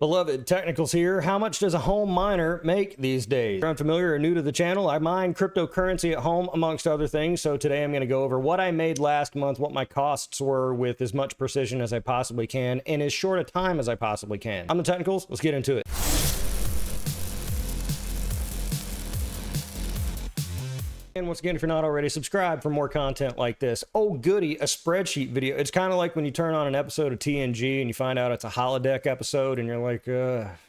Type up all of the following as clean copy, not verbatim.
Beloved Technicals here. How much does a home miner make these days? If you're unfamiliar or new to the channel, I mine cryptocurrency at home amongst other things. So today I'm going to go over what I made last month, what my costs were with as much precision as I possibly can in as short a time as I possibly can. I'm the Technicals. Let's get into it. And once again, if you're not already, subscribe for more content like this. Oh goody, a spreadsheet video. It's kind of like when you turn on an episode of TNG and you find out it's a holodeck episode and you're like,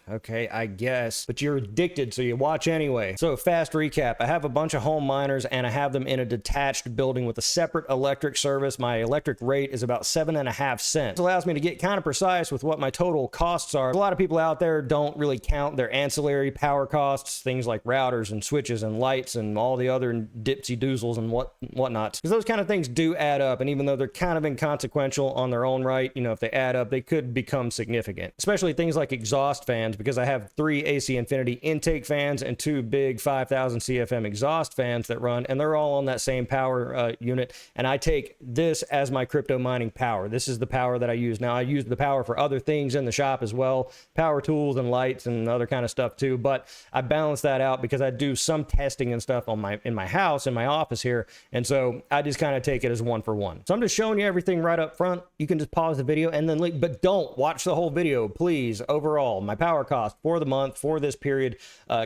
okay, I guess. But you're addicted, so you watch anyway. So fast recap. I have a bunch of home miners and I have them in a detached building with a separate electric service. My electric rate is about 7.5 cents. This allows me to get kind of precise with what my total costs are. A lot of people out there don't really count their ancillary power costs, things like routers and switches and lights and all the other dipsy doozles and whatnot, because those kind of things do add up, and even though they're kind of inconsequential on their own right, you know, if they add up, they could become significant. Especially things like exhaust fans, because I have 3 AC Infinity intake fans and 2 big 5000 CFM exhaust fans that run, and they're all on that same power unit, and I take this as my crypto mining power. This is the power that I use. Now I use the power for other things in the shop as well, power tools and lights and other kind of stuff too, but I balance that out because I do some testing and stuff on in my house, in my office here, and so I just kind of take it as one for one. So I'm just showing you everything right up front. You can just pause the video and then leave, but don't watch the whole video, please. Overall, my power cost for the month for this period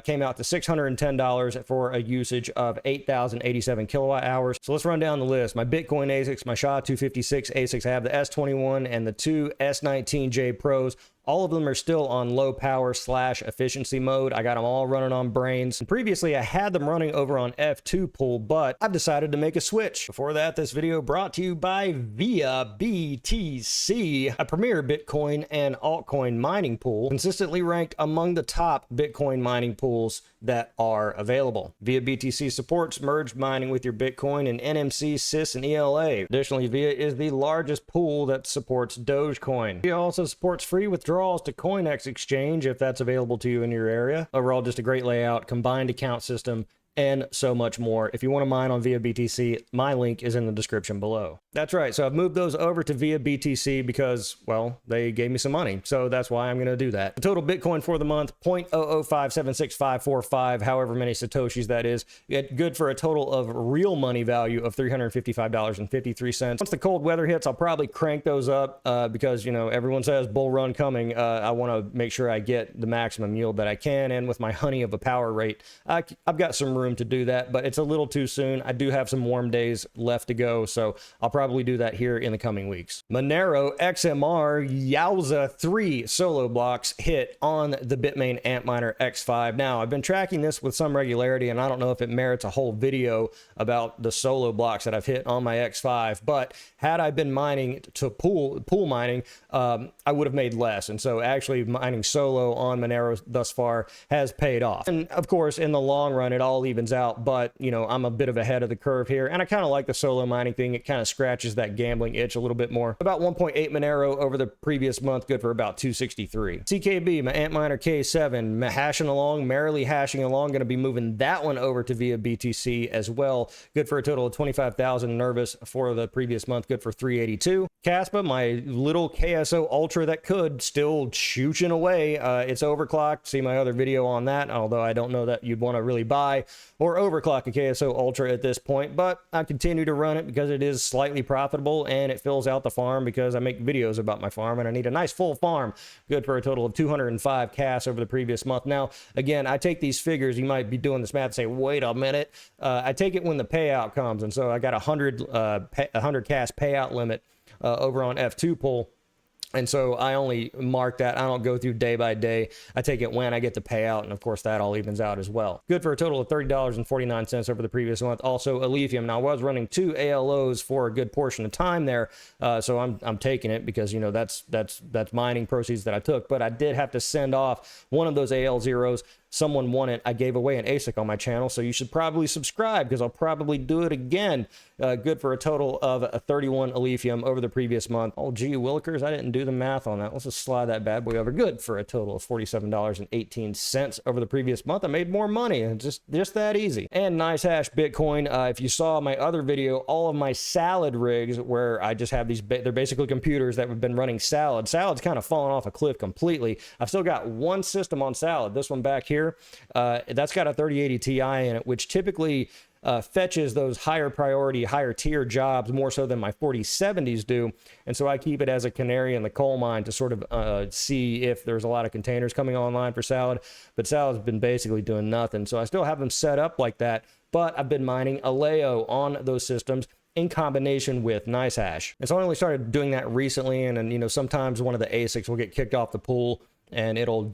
came out to $610 for a usage of 8,087 kilowatt hours. So let's run down the list. My Bitcoin ASICs, my SHA-256 ASICs, I have the S21 and the 2 S19J Pros. All of them are still on low power / efficiency mode. I got them all running on brains. And previously, I had them running over on F2 pool, but I've decided to make a switch. Before that, this video brought to you by BTC, a premier Bitcoin and altcoin mining pool, consistently ranked among the top Bitcoin mining pools that are available. BTC supports merged mining with your Bitcoin and NMC, SYS, and ELA. Additionally, VIA is the largest pool that supports Dogecoin. VIA also supports free withdrawals to CoinEx exchange if that's available to you in your area. Overall, just a great layout, combined account system, and so much more. If you want to mine on VIA BTC, my link is in the description below. That's right. So I've moved those over to VIA BTC because, well, they gave me some money. So that's why I'm going to do that. The total Bitcoin for the month, 0.005765545, however many Satoshis that is. Good for a total of real money value of $355.53. Once the cold weather hits, I'll probably crank those up because, you know, everyone says bull run coming. I want to make sure I get the maximum yield that I can. And with my honey of a power rate, I've got some room to do that, but it's a little too soon. I do have some warm days left to go, so I'll probably do that here in the coming weeks. Monero XMR Yowza 3 solo blocks hit on the Bitmain Antminer X5. Now, I've been tracking this with some regularity, and I don't know if it merits a whole video about the solo blocks that I've hit on my X5, but had I been mining to pool mining, I would have made less, and so actually mining solo on Monero thus far has paid off. And of course, in the long run, it all evens out, but you know, I'm a bit of ahead of the curve here, and I kind of like the solo mining thing. It kind of scratches that gambling itch a little bit more. About 1.8 Monero over the previous month, good for about 263. CKB, my Antminer K7, merrily hashing along, going to be moving that one over to VIA BTC as well. Good for a total of 25,000 nervous for the previous month, good for 382. Caspa, my little KSO Ultra that could, still chooching away. It's overclocked. See my other video on that, although I don't know that you'd want to really buy or overclock a KSO Ultra at this point, but I continue to run it because it is slightly profitable and it fills out the farm because I make videos about my farm and I need a nice full farm. Good for a total of 205 CAS over the previous month. Now, again, I take these figures, you might be doing this math and say, wait a minute. I take it when the payout comes, and so I got 100 CAS payout limit over on F2 pool. And so I only mark that. I don't go through day by day. I take it when I get the payout, and of course that all evens out as well. Good for a total of $30.49 over the previous month. Also, Aletheum. Now I was running 2 ALOs for a good portion of time there, so I'm taking it because, you know, that's mining proceeds that I took. But I did have to send off one of those AL zeros. someone won it. I gave away an ASIC on my channel, so you should probably subscribe because I'll probably do it again. Good for a total of a 31 Alephium over the previous month. Oh, gee willikers, I didn't do the math on that. Let's just slide that bad boy over. Good for a total of $47.18 over the previous month. I made more money. It's just that easy. And nice hash Bitcoin. If you saw my other video, all of my salad rigs where I just have these, they're basically computers that have been running salad. Salad's kind of fallen off a cliff completely. I've still got one system on salad. This one back here, that's got a 3080 Ti in it, which typically fetches those higher priority, higher tier jobs more so than my 4070s do. And so I keep it as a canary in the coal mine to sort of see if there's a lot of containers coming online for salad. But salad's been basically doing nothing. So I still have them set up like that, but I've been mining Aleo on those systems in combination with NiceHash. And so I only started doing that recently. And you know, sometimes one of the ASICs will get kicked off the pool and it'll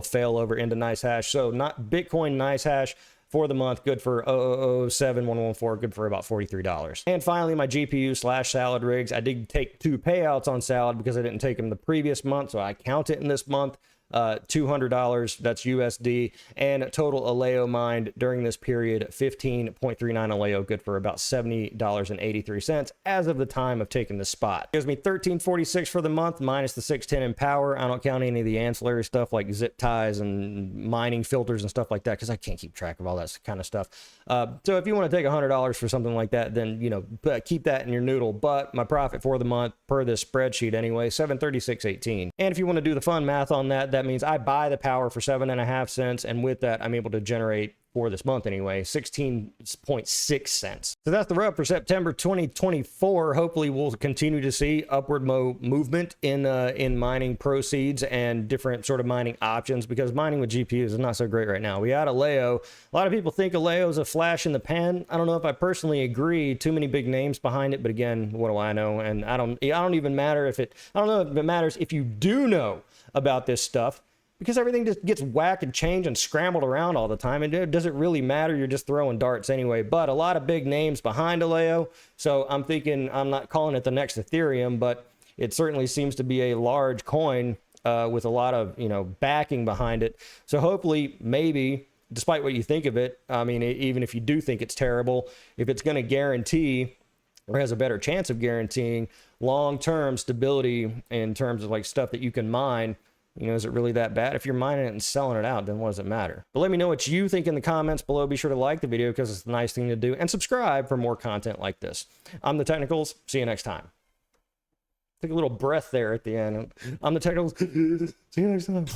fail over into NiceHash. So not Bitcoin NiceHash for the month, good for 007114, good for about $43. And finally, my GPU / salad rigs. I did take 2 payouts on salad because I didn't take them the previous month, so I count it in this month. $200, that's USD, and total Aleo mined during this period, 15.39 Aleo, good for about $70.83 as of the time of taking the spot. Gives me 1346 for the month, minus the 610 in power. I don't count any of the ancillary stuff like zip ties and mining filters and stuff like that because I can't keep track of all that kind of stuff. So if you want to take $100 for something like that, then, you know, keep that in your noodle. But my profit for the month, per this spreadsheet anyway, 736.18. And if you want to do the fun math on that, that means I buy the power for 7.5 cents, and with that, I'm able to generate, for this month anyway, 16.6 cents. So that's the rub for September 2024. Hopefully, we'll continue to see upward movement in mining proceeds and different sort of mining options, because mining with GPUs is not so great right now. We had Aleo. A lot of people think Aleo is a flash in the pan. I don't know if I personally agree. Too many big names behind it, but again, what do I know? And I don't even matter if it. I don't know if it matters if you do know about this stuff, because everything just gets whacked and changed and scrambled around all the time. And it doesn't really matter. You're just throwing darts anyway. But a lot of big names behind Aleo. So I'm thinking, I'm not calling it the next Ethereum, but it certainly seems to be a large coin with a lot of, you know, backing behind it. So hopefully, maybe, despite what you think of it, I mean, even if you do think it's terrible, if it's going to guarantee, or has a better chance of guaranteeing, long-term stability in terms of like stuff that you can mine, you know, is it really that bad? If you're mining it and selling it out, then what does it matter? But let me know what you think in the comments below. Be sure to like the video because it's a nice thing to do, and subscribe for more content like this. I'm TheTechnicals. See you next time. Take a little breath there at the end. I'm TheTechnicals. See you next time.